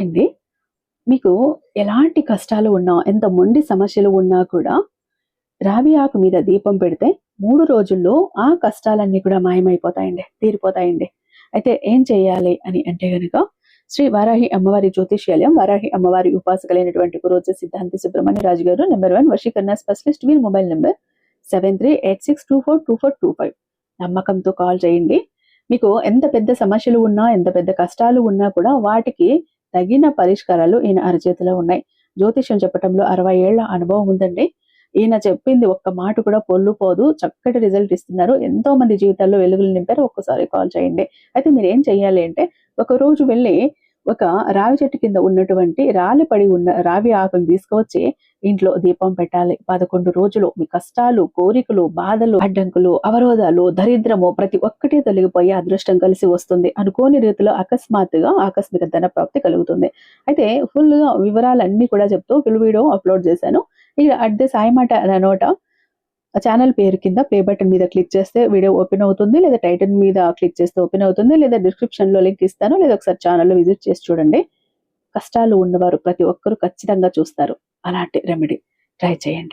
అండి, మీకు ఎలాంటి కష్టాలు ఉన్నా, ఎంత మొండి సమస్యలు ఉన్నా కూడా రావి ఆకు మీద దీపం పెడితే 3 రోజుల్లో ఆ కష్టాలన్నీ కూడా మాయమైపోతాయండి. తీరిపోతాయండి. అయితే ఏం చేయాలి అని అంటే గనుక శ్రీ వారాహి అమ్మవారి జ్యోతిష్యాలయం, వారాహి అమ్మవారి ఉపాసకులైనటువంటి గురూజీ సిద్ధాంతి సుబ్రహ్మణ్య రాజు గారు నంబర్ 1 వశీకరణ స్పెషలిస్ట్. వీరి మొబైల్ నంబర్ 7386242425. నమ్మకంతో కాల్ చేయండి. మీకు ఎంత పెద్ద సమస్యలు ఉన్నా, ఎంత పెద్ద కష్టాలు ఉన్నా కూడా వాటికి తగిన పరిష్కారాలు ఈయన అరచేతిలో ఉన్నాయి. జ్యోతిష్యం చెప్పటంలో 60 ఏళ్ల అనుభవం ఉందండి. ఈయన చెప్పింది ఒక్క మాట కూడా పొల్లుపోదు. చక్కటి రిజల్ట్ ఇస్తున్నారు. ఎంతో మంది జీవితాల్లో వెలుగులు నింపారు. ఒక్కసారి కాల్ చేయండి. అయితే మీరు ఏం చెయ్యాలి అంటే, ఒక రోజు వెళ్ళి ఒక రావి చెట్టు కింద ఉన్నటువంటి రాలి పడి ఉన్న రావి ఆకుని తీసుకువచ్చి ఇంట్లో దీపం పెట్టాలి. 11 రోజులు మీ కష్టాలు, కోరికలు, బాధలు, అడ్డంకులు, అవరోధాలు, దరిద్రము ప్రతి ఒక్కటి తొలగిపోయి అదృష్టం కలిసి వస్తుంది. అనుకోని రీతిలో అకస్మాత్తుగా ఆకస్మిక ధన ప్రాప్తి కలుగుతుంది. అయితే ఫుల్ గా వివరాలన్నీ కూడా చెప్తూ ఫుల్ వీడియో అప్లోడ్ చేశాను. ఇక అట్ ది సాయిమాట నోట ఛానల్ పేరు కింద ప్లే బటన్ మీద క్లిక్ చేస్తే వీడియో ఓపెన్ అవుతుంది, లేదా టైటిల్ మీద క్లిక్ చేస్తే ఓపెన్ అవుతుంది, లేదా డిస్క్రిప్షన్ లో లింక్ ఇస్తాను, లేదా ఒకసారి ఛానల్లో విజిట్ చేసి చూడండి. కష్టాలు ఉన్నవారు ప్రతి ఒక్కరూ ఖచ్చితంగా చూస్తారు. అలాంటి రెమెడీ ట్రై చేయండి.